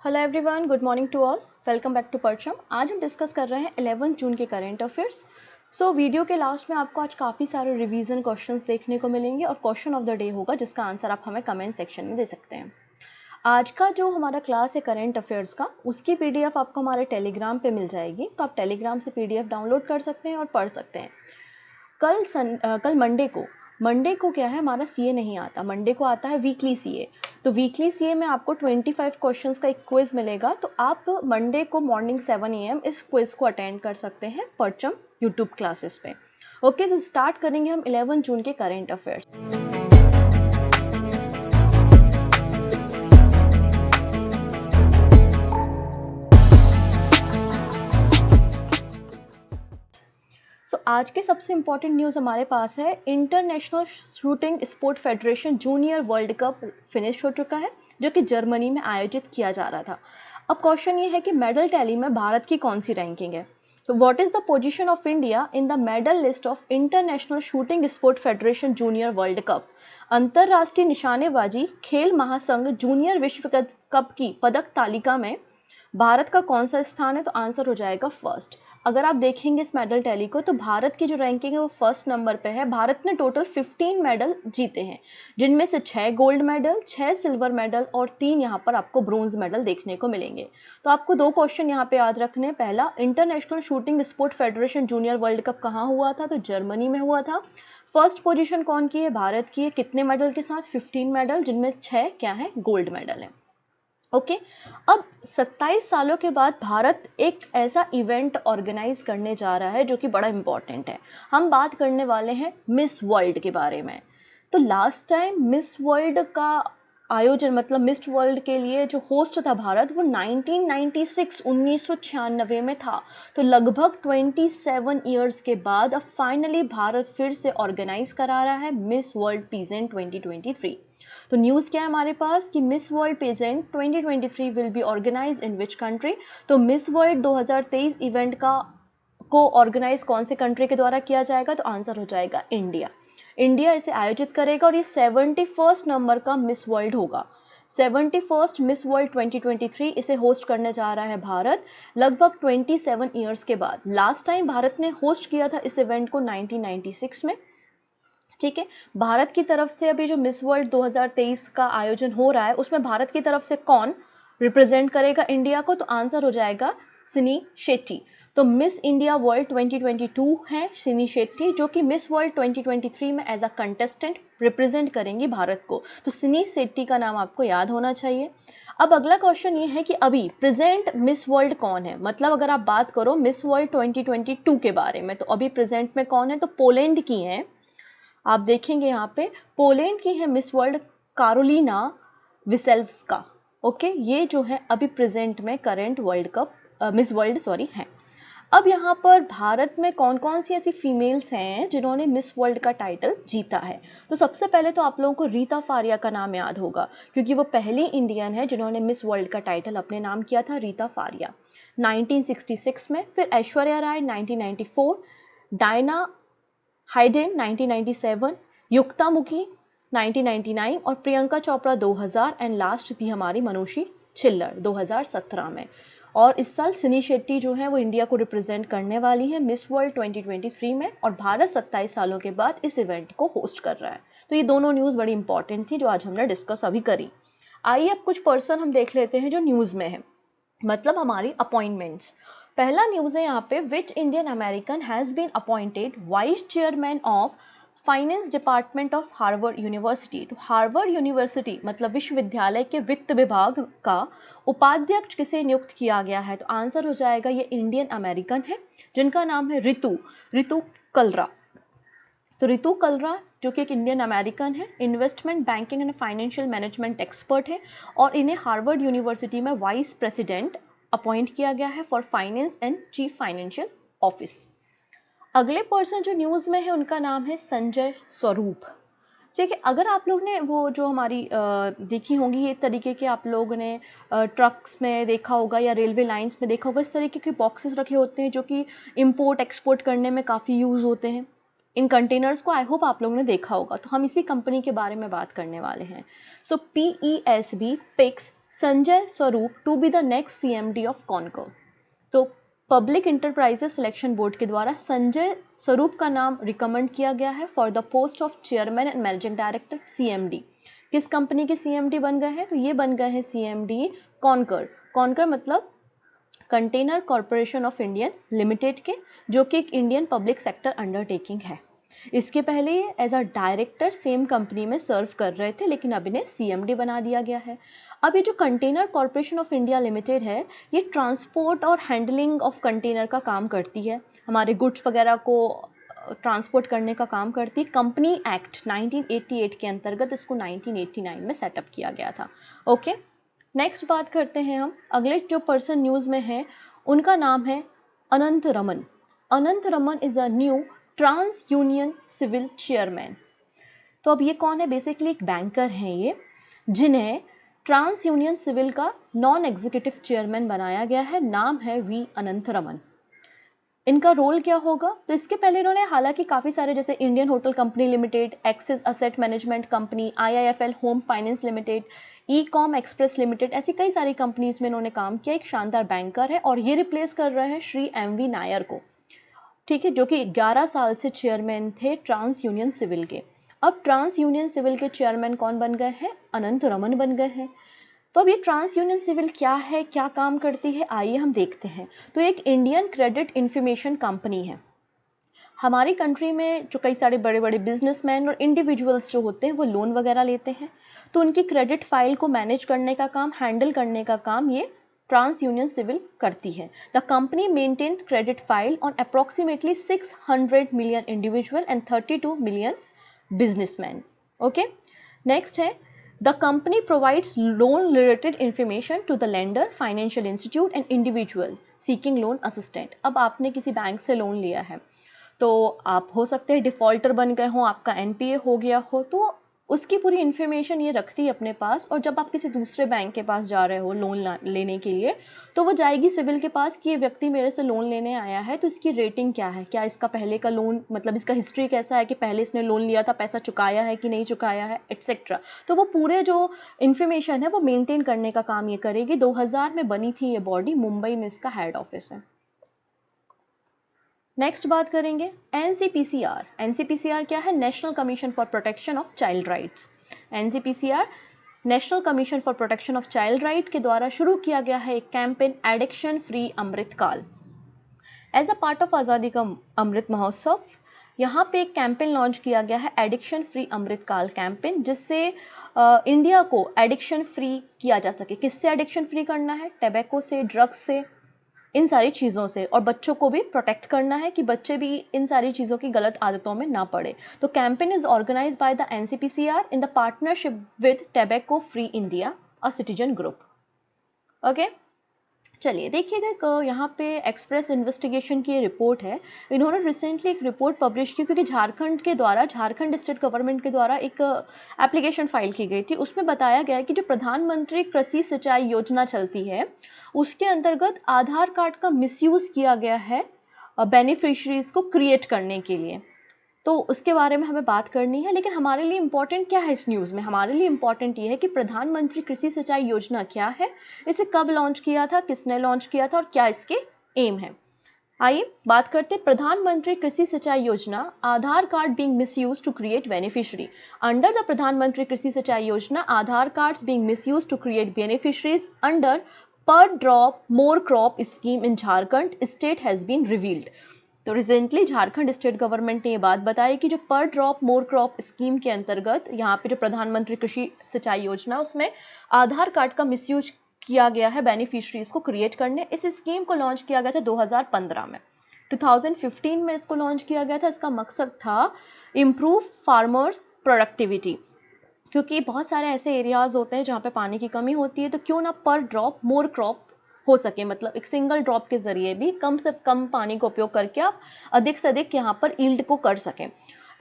Hello everyone, good morning to all. Welcome back to परचम। आज हम डिस्कस कर रहे हैं 11 जून के करंट अफेयर्स। वीडियो के लास्ट में आपको आज काफ़ी सारे रिवीजन क्वेश्चंस देखने को मिलेंगे और क्वेश्चन ऑफ द डे होगा जिसका आंसर आप हमें कमेंट सेक्शन में दे सकते हैं। आज का जो हमारा क्लास है करंट अफेयर्स का, उसकी पीडीएफ आपको हमारे टेलीग्राम पे मिल जाएगी, तो आप टेलीग्राम से पीडीएफ डाउनलोड कर सकते हैं और पढ़ सकते हैं। कल मंडे को क्या है, हमारा सीए नहीं आता, मंडे को आता है वीकली सीए। तो वीकली सीए में आपको 25 क्वेश्चंस का एक क्विज मिलेगा, तो आप मंडे को मॉर्निंग 7 AM इस क्विज को अटेंड कर सकते हैं परचम यूट्यूब क्लासेस पे। ओके, तो स्टार्ट करेंगे हम 11 जून के करेंट अफेयर्स। आज के सबसे इम्पॉर्टेंट न्यूज़ हमारे पास है, international shooting sport federation junior world cup finish हो चुका है, जो कि जर्मनी में आयोजित किया जा रहा था। अब क्वेश्चन ये है कि मेडल टैली में भारत की कौन सी रैंकिंग है। तो what is the position of India in the medal list of international shooting sport federation junior world cup. अंतर्राष्ट्रीय निशानेबाजी खेल महासंघ जूनियर विश्व कप की पदक तालिका में भारत का कौन सा स्थान है। तो आंसर हो जाएगा फर्स्ट। अगर आप देखेंगे इस मेडल टैली को, तो भारत की जो रैंकिंग है वो फर्स्ट नंबर पे है। भारत ने टोटल 15 मेडल जीते हैं, जिनमें से 6 गोल्ड मेडल, 6 सिल्वर मेडल और 3 यहाँ पर आपको ब्रोंज मेडल देखने को मिलेंगे। तो आपको 2 क्वेश्चन यहाँ पे याद रखने हैं। पहला, international shooting sport federation junior world cup कहाँ हुआ था, तो जर्मनी में हुआ था। फर्स्ट पोजीशन कौन की है, भारत की है। कितने मेडल के साथ, 15 मेडल, जिनमें 6 क्या है, गोल्ड मेडल है। ओके, अब 27 सालों के बाद भारत एक ऐसा इवेंट ऑर्गेनाइज करने जा रहा है जो कि बड़ा इम्पॉर्टेंट है। हम बात करने वाले हैं मिस वर्ल्ड के बारे में। तो लास्ट टाइम मिस वर्ल्ड का आयोजन, मतलब मिस वर्ल्ड के लिए जो होस्ट था भारत, वो 1996 में था। तो लगभग 27 ईयर्स के बाद अब फाइनली भारत फिर से ऑर्गेनाइज करा रहा है मिस वर्ल्ड पीजेंट 2023। तो न्यूज़ क्या है हमारे पास कि Miss World pageant 2023 will be organize in which country. तो मिस वर्ल्ड 2023 इवेंट को ऑर्गेनाइज कौन से कंट्री के द्वारा किया जाएगा, तो आंसर हो जाएगा इंडिया। इंडिया इसे आयोजित करेगा और ये 71st नंबर का मिस वर्ल्ड होगा। 71st मिस वर्ल्ड 2023 इसे होस्ट करने जा रहा है भारत, लगभग 27 ईयर्स के बाद। लास्ट टाइम भारत ने होस्ट किया था इस इवेंट को 1996 में। ठीक है, भारत की तरफ से अभी जो मिस वर्ल्ड 2023 का आयोजन हो रहा है, उसमें भारत की तरफ से कौन रिप्रेजेंट करेगा इंडिया को, तो आंसर हो जाएगा सिनी शेट्टी। तो मिस इंडिया वर्ल्ड 2022 हैं सिनी शेट्टी, जो कि मिस वर्ल्ड 2023 में एज अ कंटेस्टेंट रिप्रेजेंट करेंगी भारत को। तो सिनी शेट्टी का नाम आपको याद होना चाहिए। अब अगला क्वेश्चन ये है कि अभी प्रेजेंट मिस वर्ल्ड कौन है। मतलब अगर आप बात करो मिस वर्ल्ड 2022 के बारे में, तो अभी प्रेजेंट में कौन है, तो पोलैंड की हैं। आप देखेंगे यहाँ पे पोलैंड की है मिस वर्ल्ड कारोलिना विसेल्वस्का। ओके, ये जो है अभी प्रेजेंट में current world cup miss world हैं। अब यहाँ पर भारत में कौन कौन सी ऐसी फीमेल्स हैं जिन्होंने मिस वर्ल्ड का टाइटल जीता है। तो सबसे पहले तो आप लोगों को रीता फारिया का नाम याद होगा, क्योंकि वो पहली इंडियन है जिन्होंने मिस वर्ल्ड का टाइटल अपने नाम किया था, रीता फारिया 1966 में। फिर ऐश्वर्या राय 1994, डायना हाइडेन 1997, युक्ता मुखी 1999 और प्रियंका चोपड़ा 2000 एंड लास्ट थी हमारी मनुषी छिल्लर 2017 में। और इस साल सिनी शेट्टी जो है वो इंडिया को रिप्रेजेंट करने वाली है मिस वर्ल्ड 2023 में, और भारत 27 सालों के बाद इस इवेंट को होस्ट कर रहा है। तो ये दोनों न्यूज़ बड़ी इंपॉर्टेंट थी जो आज हमने डिस्कस अभी करी। आइए अब कुछ पर्सन हम देख लेते हैं जो न्यूज़ में है, मतलब हमारी अपॉइंटमेंट्स। पहला न्यूज़ है यहाँ पे, which Indian American has been appointed vice chairman of finance department of Harvard University. तो हार्वर्ड यूनिवर्सिटी मतलब विश्वविद्यालय के वित्त विभाग का उपाध्यक्ष किसे नियुक्त किया गया है, तो आंसर हो जाएगा ये इंडियन अमेरिकन है जिनका नाम है रितु कलरा। तो रितु कलरा जो कि एक इंडियन अमेरिकन है, investment banking and financial management expert है, और इन्हें हार्वर्ड यूनिवर्सिटी में वाइस प्रेसिडेंट अपॉइंट किया गया है for finance and chief financial office. अगले पर्सन जो न्यूज़ में है उनका नाम है संजय स्वरूप। ठीक है, अगर आप लोग ने वो जो हमारी देखी होंगी ये तरीके के, आप लोगों ने ट्रक्स में देखा होगा या रेलवे लाइंस में देखा होगा, इस तरीके के बॉक्सेस रखे होते हैं जो कि इंपोर्ट एक्सपोर्ट करने में काफ़ी यूज़ होते हैं। इन कंटेनर्स को आई होप आप लोगों ने देखा होगा। तो हम इसी कंपनी के बारे में बात करने वाले हैं। सो PESB picks Sanjay Swarup to be the next CMD of Concor. तो पब्लिक इंटरप्राइजेस सिलेक्शन बोर्ड के द्वारा संजय स्वरूप का नाम रिकमेंड किया गया है for the post of chairman and managing director CMD। किस कंपनी के CMD बन गए हैं? तो ये बन गए हैं CMD कॉनकर। कॉनकर मतलब container corporation of Indian limited के, जो कि एक इंडियन पब्लिक सेक्टर अंडरटेकिंग है। इसके पहले ये as a director same company में सर्व कर रहे थे, लेकिन अब इन्हें CMD बना दिया गया है। अब ये जो container corporation of India limited है, ये ट्रांसपोर्ट और हैंडलिंग ऑफ कंटेनर का काम करती है, हमारे गुड्स वगैरह को ट्रांसपोर्ट करने का काम करती है। कंपनी एक्ट 1988 के अंतर्गत इसको 1989 में सेटअप किया गया था। ओके, नेक्स्ट बात करते हैं हम। अगले जो पर्सन न्यूज़ में है उनका नाम है Anant Raman. Anant Raman is a new TransUnion CIBIL chairman. तो अब ये कौन है? बेसिकली एक बैंकर हैं ये, जिन्हें ट्रांस यूनियन सिविल का नॉन एग्जीक्यूटिव चेयरमैन बनाया गया है। नाम है वी अनंत रमन। इनका रोल क्या होगा? तो इसके पहले इन्होंने हालांकि काफ़ी सारे, जैसे Indian hotel company limited, axis asset management company, IIFL home finance limited, e-com express limited, ऐसी कई सारी कंपनीज में इन्होंने काम किया। एक शानदार बैंकर है और ये रिप्लेस कर रहे हैं श्री MV नायर को, ठीक है, जो कि 11 साल से चेयरमैन थे ट्रांस यूनियन सिविल के। अब ट्रांस यूनियन सिविल के चेयरमैन कौन बन गए हैं? अनंत रमन बन गए हैं। तो अब ये ट्रांस यूनियन सिविल क्या है, क्या काम करती है, आइए हम देखते हैं। तो एक इंडियन क्रेडिट इंफॉर्मेशन कंपनी है। हमारी कंट्री में जो कई सारे बड़े बड़े बिजनेसमैन और इंडिविजुअल्स जो होते हैं वो लोन वगैरह लेते हैं, तो उनकी क्रेडिट फाइल को मैनेज करने का काम, हैंडल करने का काम ये ट्रांस यूनियन सिविल करती है। The company maintained credit file on approximately 600 million individual and 32 million businessman. Okay, next है the company provides loan related information to the lender, financial institute and individual seeking loan assistant. अब आपने किसी bank से loan लिया है, तो आप हो सकते हैं डिफ़ॉल्टर बन गए हो, आपका NPA हो गया हो, तो उसकी पूरी इन्फॉर्मेशन ये रखती है अपने पास। और जब आप किसी दूसरे बैंक के पास जा रहे हो लोन लेने के लिए, तो वो जाएगी सिविल के पास कि ये व्यक्ति मेरे से लोन लेने आया है, तो इसकी रेटिंग क्या है, क्या इसका पहले का लोन, मतलब इसका हिस्ट्री कैसा है कि पहले इसने लोन लिया था, पैसा चुकाया है कि नहीं चुकाया है, एट्सेट्रा। तो वो पूरे जो इन्फॉर्मेशन है वो मेनटेन करने का काम ये करेगी। 2000 में बनी थी ये बॉडी, मुंबई में इसका हेड ऑफिस है। नेक्स्ट बात करेंगे NCPCR। NCPCR क्या है? National commission for protection of child rights. NCPCR national commission for protection of child right के द्वारा शुरू किया गया है एक campaign addiction free Amritkaal. As a part of आज़ादी का अमृत महोत्सव, यहाँ पे एक कैंपेन लॉन्च किया गया है एडिक्शन फ्री अमृतकाल कैंपेन, जिससे इंडिया को एडिक्शन फ्री किया जा सके। किससे एडिक्शन फ्री करना है? टैबेको से, ड्रग्स से, इन सारी चीज़ों से। और बच्चों को भी प्रोटेक्ट करना है कि बच्चे भी इन सारी चीज़ों की गलत आदतों में ना पड़े। तो campaign is organized by the NCPCR in the partnership with tobacco free India, a citizen group. Okay, चलिए देखिएगा, यहाँ पे एक्सप्रेस इन्वेस्टिगेशन की रिपोर्ट है। इन्होंने रिसेंटली एक रिपोर्ट पब्लिश की, क्योंकि झारखंड स्टेट गवर्नमेंट के द्वारा एक एप्लीकेशन फाइल की गई थी। उसमें बताया गया है कि जो प्रधानमंत्री कृषि सिंचाई योजना चलती है, उसके अंतर्गत आधार कार्ड का मिसयूज़ किया गया है बेनिफिशरीज को क्रिएट करने के लिए। तो उसके बारे में हमें बात करनी है। लेकिन हमारे लिए इम्पॉर्टेंट क्या है इस न्यूज़ में? हमारे लिए इम्पॉर्टेंट ये है कि प्रधानमंत्री कृषि सिंचाई योजना क्या है, इसे कब लॉन्च किया था, किसने लॉन्च किया था और क्या इसके एम है। आइए बात करते हैं। प्रधानमंत्री Krishi Sinchai Yojana, Aadhaar card being misused to create beneficiary. Under the Pradhan Mantri Krishi Sinchai Yojana, Aadhaar cards being misused to create beneficiaries under per drop more crop scheme in Jharkhand state has been revealed. तो रिसेंटली झारखंड स्टेट गवर्नमेंट ने ये बात बताई कि जो पर ड्रॉप मोर क्रॉप स्कीम के अंतर्गत यहाँ पे जो प्रधानमंत्री कृषि सिंचाई योजना, उसमें आधार कार्ड का मिसयूज किया गया है बेनिफिशरीज को क्रिएट करने। इस स्कीम को लॉन्च किया गया था 2015 में। 2015 में इसको लॉन्च किया गया था। इसका मकसद था इम्प्रूव फार्मर्स प्रोडक्टिविटी, क्योंकि बहुत सारे ऐसे एरियाज़ होते हैं जहाँ पे पानी की कमी होती है, तो क्यों ना पर ड्रॉप मोर क्रॉप हो सके, मतलब एक सिंगल ड्रॉप के ज़रिए भी कम से कम पानी का उपयोग करके आप अधिक से अधिक यहाँ पर ईल्ड को कर सकें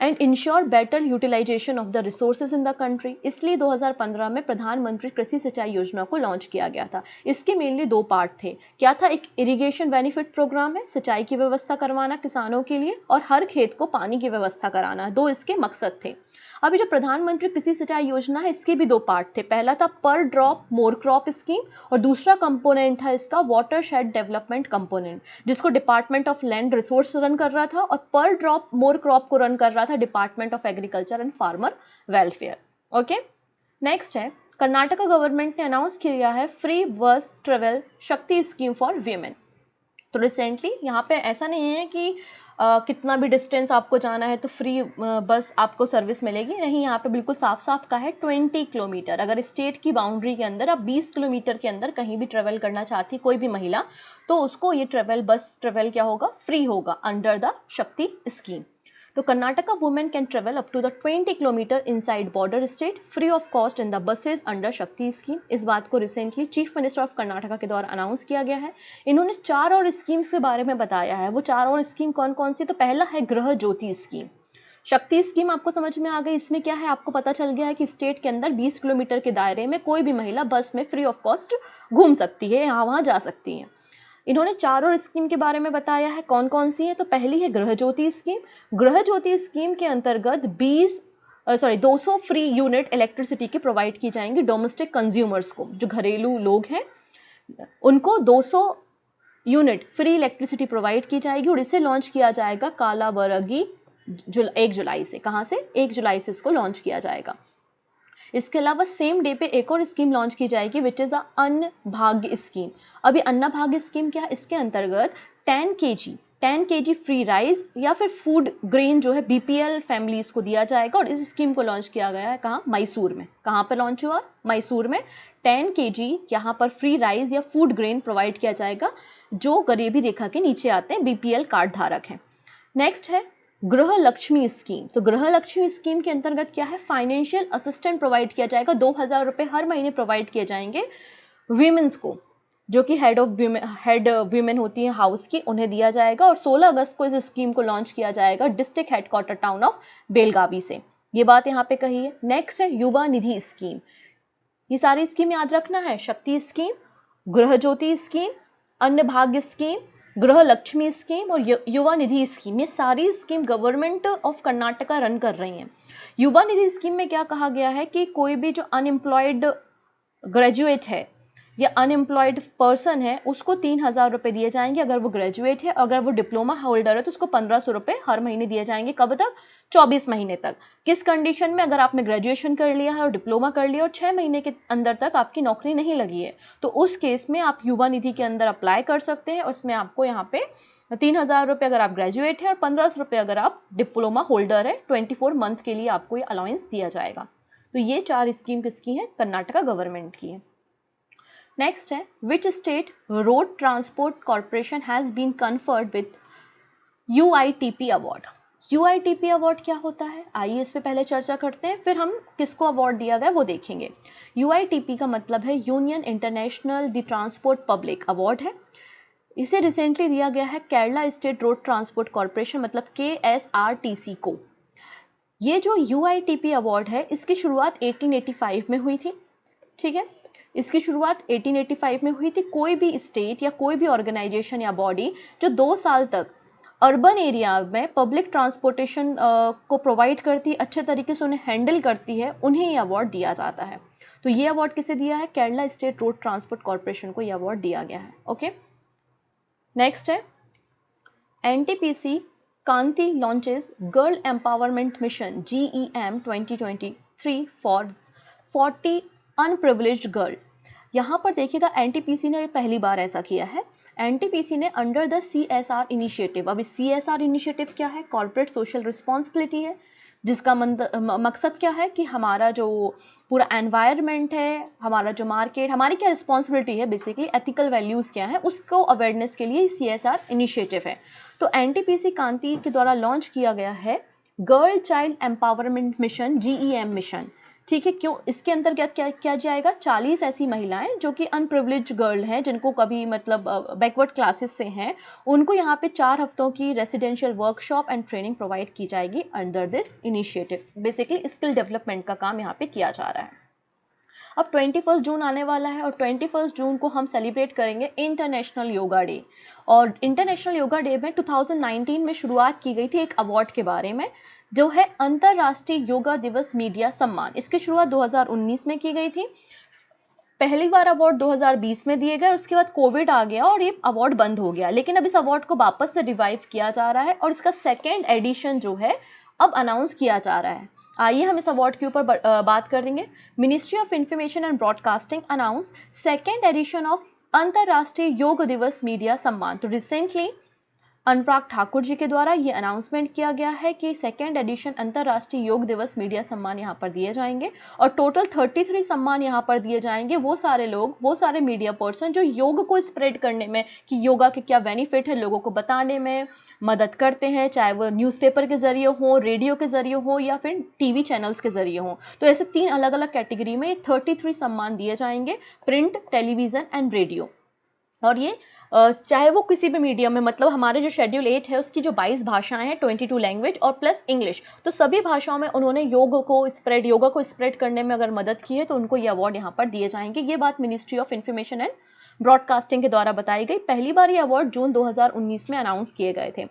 and ensure better utilization of the resources in the country. इसलिए 2015 में प्रधानमंत्री कृषि सिंचाई योजना को लॉन्च किया गया था। इसके मेनली 2 पार्ट थे। क्या था? एक इरिगेशन बेनिफिट प्रोग्राम है, सिंचाई की व्यवस्था करवाना किसानों के लिए, और हर खेत को पानी की व्यवस्था कराना। 2 इसके मकसद थे। अभी जो प्रधानमंत्री कृषि सिंचाई योजना है इसके भी दो पार्ट थे, पहला था पर ड्रॉप मोर क्रॉप स्कीम और दूसरा कंपोनेंट था इसका वाटर शेड डेवलपमेंट कंपोनेंट, जिसको department of land resource run कर रहा था और पर ड्रॉप मोर क्रॉप को रन कर रहा था department of agriculture and farmer welfare. Okay, next है कर्नाटका गवर्नमेंट ने अनाउंस किया है फ्री बस ट्रेवल शक्ति स्कीम फॉर वीमेन। तो रिसेंटली यहाँ पे ऐसा नहीं है कि कितना भी डिस्टेंस आपको जाना है तो फ्री बस आपको सर्विस मिलेगी, नहीं, यहाँ पे बिल्कुल साफ साफ का है 20 किलोमीटर। अगर स्टेट की बाउंड्री के अंदर आप 20 किलोमीटर के अंदर कहीं भी ट्रेवल करना चाहती कोई भी महिला, तो उसको ये बस ट्रेवल क्या होगा, फ्री होगा अंडर द शक्ति स्कीम। तो Karnataka women can travel up to the 20 kilometre inside border state free of cost in the buses under Shakti scheme. इस बात को recently chief minister of Karnataka के द्वारा अनाउंस किया गया है। इन्होंने 4 और स्कीम्स के बारे में बताया है। वो 4 और स्कीम कौन कौन सी, तो पहला है गृह ज्योति स्कीम। शक्ति स्कीम आपको समझ में आ गई, इसमें क्या है, आपको पता चल गया है कि स्टेट के अंदर 20 किलोमीटर के दायरे में कोई भी महिला बस में फ्री ऑफ कॉस्ट घूम सकती है, यहाँ वहाँ जा सकती है। इन्होंने 4 और स्कीम के बारे में बताया है, कौन कौन सी है। तो पहली है गृह ज्योति स्कीम। गृह ज्योति स्कीम के अंतर्गत 200 फ्री यूनिट इलेक्ट्रिसिटी की प्रोवाइड की जाएंगी डोमेस्टिक कंज्यूमर्स को, जो घरेलू लोग हैं उनको 200 यूनिट फ्री इलेक्ट्रिसिटी प्रोवाइड की जाएगी और इसे लॉन्च किया जाएगा कालाबरगी 1 जुलाई से। कहाँ से, 1 जुलाई से इसको लॉन्च किया जाएगा। इसके अलावा सेम डे पे एक और स्कीम लॉन्च की जाएगी विच इज़ अन्न भाग्य स्कीम। अभी अन्न भाग्य स्कीम क्या है, इसके अंतर्गत 10 kg फ्री राइस या फिर फूड ग्रेन जो है बीपीएल फैमिलीज को दिया जाएगा और इस स्कीम को लॉन्च किया गया है कहाँ, मैसूर में। कहाँ पर लॉन्च हुआ, मैसूर में। 10 kg यहाँ पर फ्री राइस या फूड ग्रेन प्रोवाइड किया जाएगा जो गरीबी रेखा के नीचे आते हैं, बीपीएल कार्ड धारक हैं। नेक्स्ट है गृह लक्ष्मी स्कीम। तो गृह लक्ष्मी स्कीम के अंतर्गत क्या है, फाइनेंशियल असिस्टेंट प्रोवाइड किया जाएगा, 2000 रुपये हर महीने प्रोवाइड किए जाएंगे वीमेंस को, जो कि हेड वीमेन होती है हाउस की, उन्हें दिया जाएगा। और 16 अगस्त को इस स्कीम को लॉन्च किया जाएगा district headquarter town of Belagavi से। ये बात यहाँ पे कही है। नेक्स्ट है युवा निधि स्कीम। ये सारी स्कीम याद रखना है, शक्ति स्कीम, गृह ज्योति स्कीम, अन्न भाग्य स्कीम, गृह लक्ष्मी स्कीम और युवा निधि स्कीम। ये सारी scheme government of Karnataka run कर रही हैं। युवा निधि स्कीम में क्या कहा गया है कि कोई भी जो अनएम्प्लॉयड ग्रेजुएट है या अनएम्प्लॉयड पर्सन है उसको 3000 रुपये दिए जाएंगे अगर वो ग्रेजुएट है। अगर वो डिप्लोमा होल्डर है तो उसको 1500 रुपये हर महीने दिए जाएंगे। कब तक, 24 महीने तक। किस कंडीशन में, अगर आपने ग्रेजुएशन कर लिया है और डिप्लोमा कर लिया और 6 महीने के अंदर तक आपकी नौकरी नहीं लगी है तो उस केस में आप युवा निधि के अंदर अप्लाई कर सकते हैं। उसमें आपको यहाँ पे 3000 रुपये अगर आप ग्रेजुएट है और 1500 रुपये अगर आप डिप्लोमा होल्डर है। 24 मंथ के लिए आपको ये अलाउंस दिया जाएगा। तो ये 4 स्कीम किसकी है, कर्नाटका गवर्नमेंट की है। नेक्स्ट है which state road transport corporation has been conferred with UITP award. UITP award क्या होता है, आइए इस पे पहले चर्चा करते हैं, फिर हम किसको अवार्ड दिया गया वो देखेंगे। UITP का मतलब है union international the transport public award है। इसे रिसेंटली दिया गया है Kerala state road transport corporation मतलब KSRTC को। ये जो UITP अवार्ड है इसकी शुरुआत 1885 में हुई थी, ठीक है। इसकी शुरुआत 1885 में हुई थी। कोई भी स्टेट या कोई भी ऑर्गेनाइजेशन या बॉडी जो 2 साल तक अर्बन एरिया में पब्लिक ट्रांसपोर्टेशन को प्रोवाइड करती है, अच्छे तरीके से उन्हें हैंडल करती है, उन्हें ये अवार्ड दिया जाता है। तो ये अवार्ड किसे दिया है, Kerala state road transport corporation को ये अवार्ड दिया गया है। ओके, नेक्स्ट है NTPC Kanti launches girl empowerment mission GEM 2023 for 40 unprivileged girl. यहाँ पर देखिएगा NTPC ने पहली बार ऐसा किया है। NTPC ने अंडर द CSR इनिशिएटिव, अभी CSR इनिशिएटिव क्या है, कॉर्पोरेट सोशल रिस्पॉन्सिबिलिटी है, जिसका मकसद क्या है कि हमारा जो पूरा एनवायरनमेंट है, हमारा जो मार्केट, हमारी क्या रिस्पॉन्सिबिलिटी है, बेसिकली एथिकल वैल्यूज़ क्या है, उसको अवेयरनेस के लिए CSR इनिशिएटिव है। तो NTPC कांति के द्वारा लॉन्च किया गया है girl child empowerment mission GEM mission, ठीक है। क्यों, इसके अंतर्गत क्या जाएगा, 40 ऐसी महिलाएं जो कि अनप्रिविलेज गर्ल हैं, जिनको कभी मतलब बैकवर्ड क्लासेस से हैं, उनको यहाँ पे 4 हफ्तों की residential workshop and training provide की जाएगी under this initiative. Basically skill development का काम यहाँ पे किया जा रहा है। अब 21 जून आने वाला है और 21 जून को हम सेलिब्रेट करेंगे इंटरनेशनल योगा डे। और इंटरनेशनल योगा डे में 2019 में शुरुआत की गई थी एक अवार्ड के बारे में जो है अंतर्राष्ट्रीय योगा दिवस मीडिया सम्मान। इसकी शुरुआत 2019 में की गई थी। पहली बार अवार्ड 2020 में दिए गए, उसके बाद कोविड आ गया और ये अवार्ड बंद हो गया, लेकिन अब इस अवार्ड को वापस से रिवाइव किया जा रहा है और इसका सेकेंड एडिशन जो है अब अनाउंस किया जा रहा है। आइए हम इस अवार्ड के ऊपर बात करेंगे। Ministry of information and broadcasting announce second edition of अंतर्राष्ट्रीय योग दिवस मीडिया सम्मान। तो रिसेंटली अनुराग ठाकुर जी के द्वारा ये अनाउंसमेंट किया गया है कि सेकेंड एडिशन अंतर्राष्ट्रीय योग दिवस मीडिया सम्मान यहाँ पर दिए जाएंगे और टोटल 33 सम्मान यहाँ पर दिए जाएंगे वो सारे लोग, वो सारे मीडिया पर्सन जो योग को स्प्रेड करने में, कि योगा के क्या बेनिफिट है, लोगों को बताने में मदद करते हैं, चाहे वो न्यूज़पेपर के जरिए हो, रेडियो के जरिए हो या फिर टीवी चैनल्स के जरिए हो। तो ऐसे 3 अलग अलग कैटेगरी में 33 सम्मान दिए जाएंगे, प्रिंट, टेलीविज़न एंड रेडियो। और ये चाहे वो किसी भी मीडियम में, मतलब हमारे जो शेड्यूल 8 है उसकी जो 22 भाषाएं हैं, 22 लैंग्वेज और प्लस इंग्लिश, तो सभी भाषाओं में उन्होंने योगा को स्प्रेड करने में अगर मदद की है तो उनको ये अवार्ड यहाँ पर दिए जाएंगे। ये बात ministry of information and broadcasting के द्वारा बताई गई। पहली बार ये अवार्ड जून 2019 में अनाउंस किए गए थे।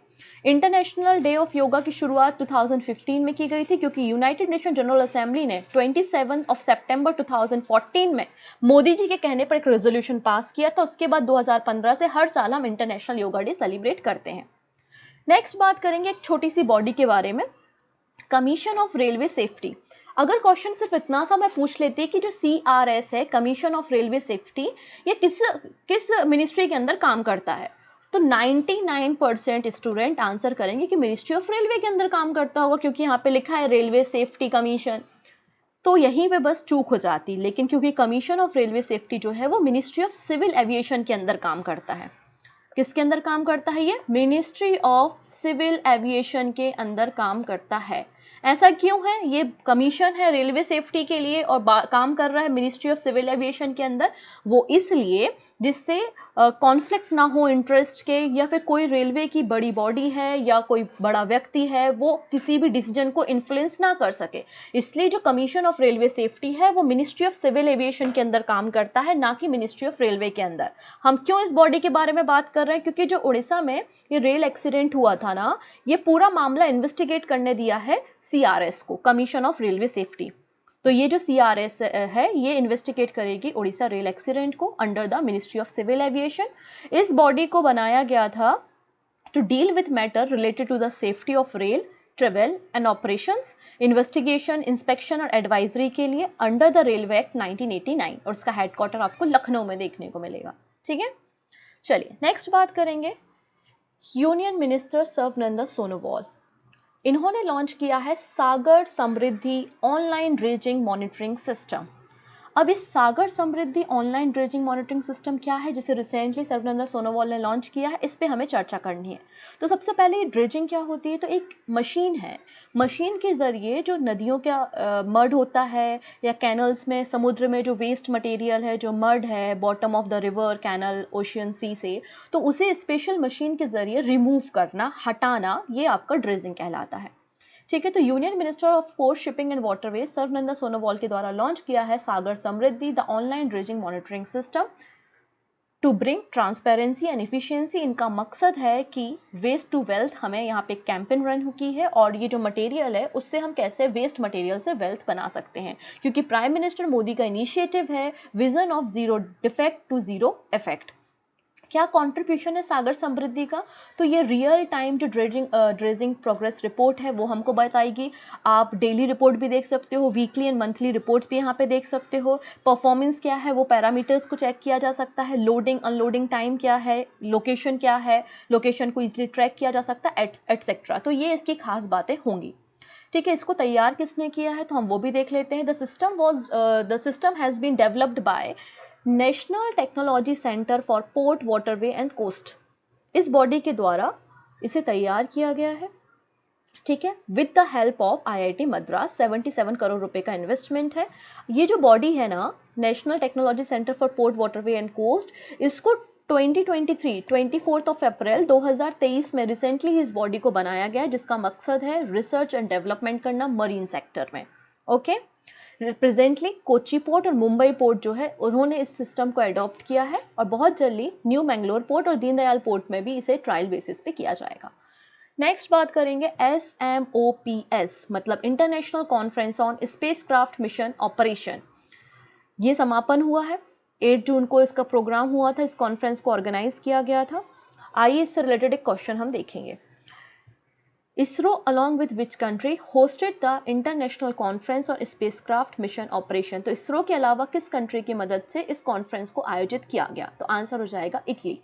इंटरनेशनल डे ऑफ योगा की शुरुआत 2015 में की गई थी, क्योंकि यूनाइटेड नेशन जनरल असेंबली ने 27 सितंबर 2014 में मोदी जी के कहने पर एक रेजोल्यूशन पास किया था। उसके बाद 2015 से हर साल हम इंटरनेशनल योगा डे सेलिब्रेट करते हैं। नेक्स्ट बात करेंगे एक छोटी सी बॉडी के बारे में, कमीशन ऑफ रेलवे सेफ्टी। अगर क्वेश्चन सिर्फ इतना सा मैं पूछ लेती कि जो CRS है, कमीशन ऑफ रेलवे सेफ्टी, ये किस मिनिस्ट्री के अंदर काम करता है, तो 99% स्टूडेंट आंसर करेंगे कि मिनिस्ट्री ऑफ रेलवे के अंदर काम करता होगा, क्योंकि यहाँ पे लिखा है रेलवे सेफ्टी कमीशन। तो यहीं पे बस चूक हो जाती, लेकिन क्योंकि कमीशन ऑफ रेलवे सेफ्टी जो है वो मिनिस्ट्री ऑफ सिविल एविएशन के अंदर काम करता है। किसके अंदर काम करता है? ये मिनिस्ट्री ऑफ सिविल एविएशन के अंदर काम करता है। ऐसा क्यों है? ये कमीशन है रेलवे सेफ्टी के लिए और काम कर रहा है मिनिस्ट्री ऑफ सिविल एविएशन के अंदर, वो इसलिए जिससे कॉन्फ्लिक्ट ना हो इंटरेस्ट के, या फिर कोई रेलवे की बड़ी बॉडी है या कोई बड़ा व्यक्ति है वो किसी भी डिसीजन को इन्फ्लुएंस ना कर सके। इसलिए जो कमीशन ऑफ रेलवे सेफ्टी है वो मिनिस्ट्री ऑफ सिविल एविएशन के अंदर काम करता है, ना कि मिनिस्ट्री ऑफ रेलवे के अंदर। हम क्यों इस बॉडी के बारे में बात कर रहे हैं? क्योंकि जो उड़ीसा में ये रेल एक्सीडेंट हुआ था ना, ये पूरा मामला इन्वेस्टिगेट करने दिया है CRS को, कमीशन ऑफ रेलवे सेफ्टी। तो ये जो CRS है ये इन्वेस्टिगेट करेगी उड़ीसा रेल एक्सीडेंट को under the ministry of civil aviation. इस बॉडी को बनाया गया था to deal with matter related to the safety of rail travel and operations, investigation, inspection और एडवाइजरी के लिए अंडर द रेलवे एक्ट 1989, और उसका हेडक्वार्टर आपको लखनऊ में देखने को मिलेगा। ठीक है, चलिए नेक्स्ट बात करेंगे। यूनियन मिनिस्टर सर्बानंद सोनोवाल, इन्होंने लॉन्च किया है सागर समृद्धि ऑनलाइन ड्रेजिंग मॉनिटरिंग सिस्टम। अब इस सागर समृद्धि ऑनलाइन ड्रेजिंग मॉनिटरिंग सिस्टम क्या है, जिसे रिसेंटली सर्बानंद सोनोवाल ने लॉन्च किया है, इस पे हमें चर्चा करनी है। तो सबसे पहले ड्रेजिंग क्या होती है? तो एक मशीन है, मशीन के ज़रिए जो नदियों का मड होता है या कैनल्स में, समुद्र में जो वेस्ट मटेरियल है, जो मड है bottom of the river, canal, ocean, sea से, तो उसे स्पेशल मशीन के ज़रिए रिमूव करना, हटाना, ये आपका ड्रेजिंग कहलाता है। ठीक है, तो union minister of port, shipping and waterways Sarbananda Sonowal के द्वारा लॉन्च किया है Sagar Samriddhi the online dredging monitoring system to bring transparency and efficiency. इनका मकसद है कि वेस्ट टू वेल्थ, हमें यहाँ पे कैंपेन रन की है और ये जो मटेरियल है उससे हम कैसे वेस्ट मटेरियल से वेल्थ बना सकते हैं, क्योंकि प्राइम मिनिस्टर मोदी का इनिशिएटिव है vision of zero defect to zero effect. क्या कंट्रीब्यूशन है सागर समृद्धि का? तो ये रियल टाइम जो ड्रेजिंग प्रोग्रेस रिपोर्ट है वो हमको बताएगी। आप डेली रिपोर्ट भी देख सकते हो, वीकली एंड मंथली रिपोर्ट्स भी यहाँ पे देख सकते हो। परफॉर्मेंस क्या है वो पैरामीटर्स को चेक किया जा सकता है। लोडिंग अनलोडिंग टाइम क्या है, लोकेशन क्या है, लोकेशन को ईजिली ट्रैक किया जा सकता है, एटसेट्रा। तो ये इसकी खास बातें होंगी। ठीक है, इसको तैयार किसने किया है तो हम वो भी देख लेते हैं। The system has been developed by national technology centre for port, waterway and coast. इस बॉडी के द्वारा इसे तैयार किया गया है। ठीक है, विद द हेल्प ऑफ IIT मद्रास। 77 करोड़ रुपए का इन्वेस्टमेंट है। ये जो बॉडी है ना, national technology centre for port, waterway and coast, इसको 24 अप्रैल 2023 में रिसेंटली इस बॉडी को बनाया गया है, जिसका मकसद है रिसर्च एंड डेवलपमेंट करना मरीन सेक्टर में। ओके, प्रेजेंटली कोची पोर्ट और मुंबई पोर्ट जो है उन्होंने इस सिस्टम को अडॉप्ट किया है और बहुत जल्दी न्यू मैंगलोर पोर्ट और दीनदयाल पोर्ट में भी इसे ट्रायल बेसिस पे किया जाएगा। नेक्स्ट बात करेंगे SMOPS, मतलब international conference on spacecraft mission operation. ये समापन हुआ है, 8 जून को इसका प्रोग्राम हुआ था, इस कॉन्फ्रेंस को ऑर्गेनाइज किया गया था। आइए इससे रिलेटेड एक क्वेश्चन हम देखेंगे। ISRO along with which country hosted the international conference on spacecraft mission operation. तो इसरो के अलावा किस कंट्री की मदद से इस कॉन्फ्रेंस को आयोजित किया गया? तो आंसर हो जाएगा Italy.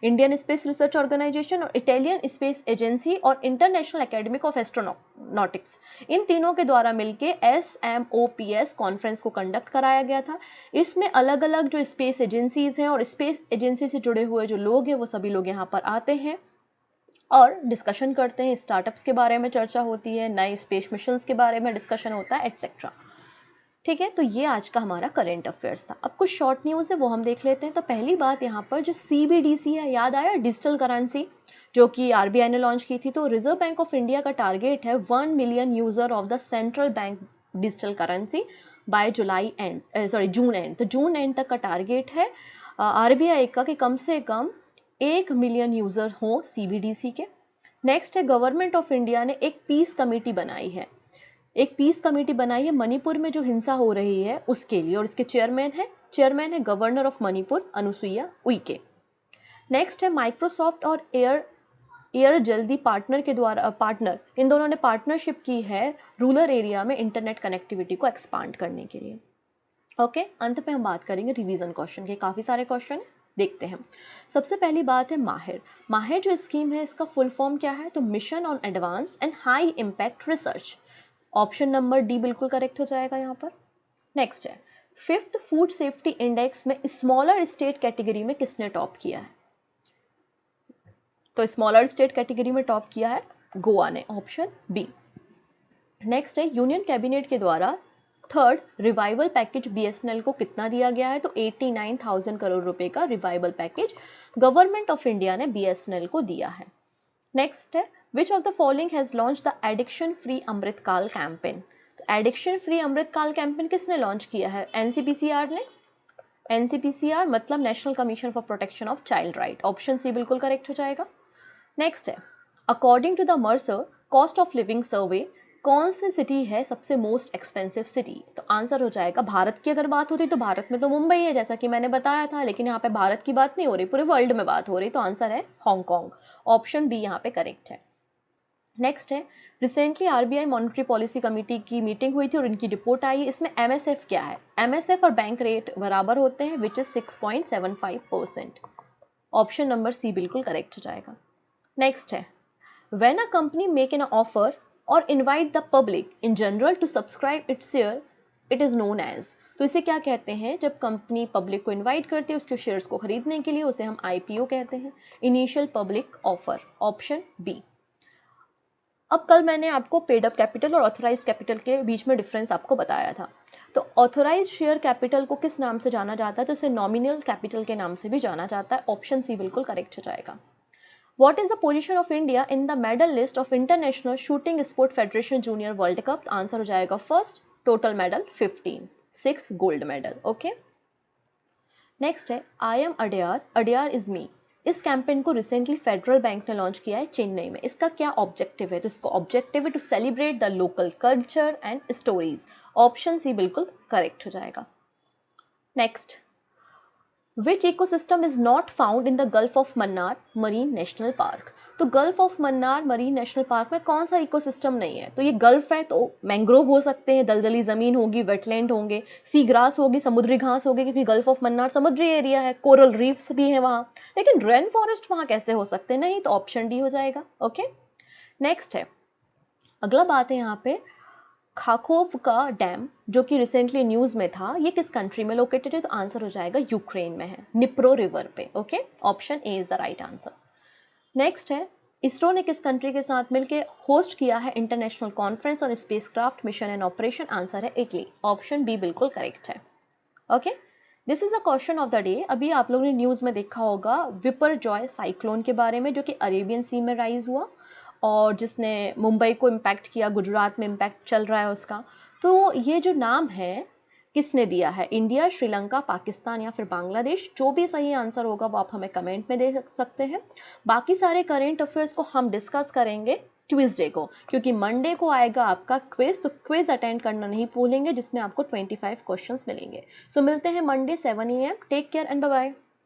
Indian space research organisation और इटालियन स्पेस एजेंसी और इंटरनेशनल एकेडमिक ऑफ एस्ट्रोनॉटिक्स, इन तीनों के द्वारा मिलकर SMOPS कॉन्फ्रेंस को कंडक्ट कराया गया था। इसमें अलग अलग जो स्पेस एजेंसीज हैं और स्पेस एजेंसी से जुड़े हुए जो लोग हैं वो सभी लोग यहाँ पर आते हैं और डिस्कशन करते हैं। स्टार्टअप्स के बारे में चर्चा होती है, नए स्पेस मिशंस के बारे में डिस्कशन होता है, एटसेट्रा। ठीक है, तो ये आज का हमारा करंट अफेयर्स था। अब कुछ शॉर्ट न्यूज़ है वो हम देख लेते हैं। तो पहली बात यहाँ पर जो CBDC है, याद आया डिजिटल करेंसी जो कि RBI ने लॉन्च की थी। तो रिजर्व बैंक ऑफ इंडिया का टारगेट है 1 million user of the central bank digital currency by June and. तो जून एंड तक का टारगेट है RBI का कि कम से कम 1 मिलियन यूजर हो CBDC के। नेक्स्ट है गवर्नमेंट ऑफ इंडिया ने एक पीस कमेटी बनाई है, मणिपुर में जो हिंसा हो रही है उसके लिए, और इसके चेयरमैन है governor of Manipur Anusuiya Uikey. Next है माइक्रोसॉफ्ट और एयर जल्दी पार्टनर इन दोनों ने पार्टनरशिप की है रूरल एरिया में इंटरनेट कनेक्टिविटी को एक्सपांड करने के लिए। ओके, अंत पे हम बात करेंगे रिवीजन क्वेश्चन के। काफ़ी सारे क्वेश्चन देखते हैं। सबसे पहली बात है माहिर जो स्कीम है इसका फुल फॉर्म क्या है? तो mission on advance and high impact research. Option number D बिल्कुल करेक्ट हो जाएगा यहाँ पर। नेक्स्ट है 5th फूड सेफ्टी इंडेक्स में स्मॉलर स्टेट कैटेगरी में किसने टॉप किया है? तो स्मॉलर स्टेट कैटेगरी में टॉप किया है गोवा ने, ऑप्शन बी। नेक्स्ट है यूनियन कैबिनेट के द्वारा 3rd रिवाइवल पैकेज BSNL को कितना दिया गया है? तो 89,000 करोड़ रुपए का revival package government of India ने BSNL को दिया है। नेक्स्ट है which of the following has launch the addiction free Amritkaal campaign. तो एडिक्शन फ्री अमृतकाल कैंपेन किसने लॉन्च किया है? NCPCR ने। NCPCR मतलब national commission for protection of child right, option C बिल्कुल करेक्ट हो जाएगा। नेक्स्ट है according to the Mercer cost of living survey कौन सी सिटी है सबसे मोस्ट एक्सपेंसिव सिटी? तो आंसर हो जाएगा, भारत की अगर बात होती तो भारत में तो मुंबई है जैसा कि मैंने बताया था, लेकिन यहाँ पे भारत की बात नहीं हो रही, पूरे वर्ल्ड में बात हो रही, तो आंसर है हांगकांग, ऑप्शन बी यहाँ पे करेक्ट है। नेक्स्ट है recently RBI monetary policy committee की मीटिंग हुई थी और इनकी रिपोर्ट आई है। इसमें MSF क्या है? MSF और बैंक रेट बराबर होते हैं which is 6.75%, option number C बिल्कुल करेक्ट हो जाएगा। नेक्स्ट है when a company make an offer और invite the public in general to subscribe its share it is known as. तो इसे क्या कहते हैं? जब कंपनी पब्लिक को इनवाइट करती है उसके शेयर्स को खरीदने के लिए, उसे हम IPO कहते हैं, initial public offer, option B. अब कल मैंने आपको पेड अप कैपिटल और ऑथराइज कैपिटल के बीच में डिफरेंस आपको बताया था। तो ऑथराइज शेयर कैपिटल को किस नाम से जाना जाता है? तो उसे नॉमिनल कैपिटल के नाम से भी जाना जाता है, ऑप्शन सी बिल्कुल करेक्ट हो जाएगा। What is the position of India in the medal list of International Shooting Sport Federation Junior World Cup? Answer हो जाएगा first, total medal 15, 6 gold medal. Okay, next है I am Adyar, Adyar is me. इस campaign को recently federal bank ने launch किया है चेन्नई में। इसका क्या ऑब्जेक्टिव है? तो इसका ऑब्जेक्टिव है to celebrate the local culture and stories, option C बिल्कुल करेक्ट हो जाएगा। Next Which ecosystem is not found in the Gulf of Mannar Marine National Park? तो gulf of Mannar marine national park में कौन सा इकोसिस्टम नहीं है? तो ये गल्फ है तो मैंग्रोव हो सकते हैं, दलदली जमीन होगी, वेटलैंड होंगे, सी ग्रास होगी, समुद्री घास होगी, क्योंकि गल्फ ऑफ मन्नार समुद्री एरिया है, कोरल रीफ्स भी है वहाँ, लेकिन रेन फॉरेस्ट वहाँ कैसे हो सकते हैं? नहीं, तो ऑप्शन डी हो जाएगा। ओके, नेक्स्ट है अगला बात है यहाँ पे खाखोव का डैम जो कि रिसेंटली न्यूज़ में था, ये किस कंट्री में लोकेटेड है? तो आंसर हो जाएगा यूक्रेन में है, निप्रो रिवर पे। Okay, option A is the right answer. Next है इसरो ने किस कंट्री के साथ मिलकर होस्ट किया है international conference on spacecraft mission and operation? Answer है इटली, ऑप्शन बी बिल्कुल करेक्ट है। Okay, this is the question of the day. अभी आप लोगों ने न्यूज़ में देखा होगा विपरजॉय साइक्लोन के बारे में जो कि अरेबियन सी में राइज हुआ और जिसने मुंबई को इम्पैक्ट किया, गुजरात में इम्पैक्ट चल रहा है उसका। तो ये जो नाम है किसने दिया है, इंडिया, श्रीलंका, पाकिस्तान या फिर बांग्लादेश? जो भी सही आंसर होगा वो आप हमें कमेंट में दे सकते हैं। बाकी सारे करेंट अफेयर्स को हम डिस्कस करेंगे ट्यूसडे को, क्योंकि मंडे को आएगा आपका क्विज, तो क्विज अटेंड करना नहीं भूलेंगे जिसमें आपको 25 क्वेश्चंस मिलेंगे। सो मिलते हैं Monday 7 AM। Take care and bye bye.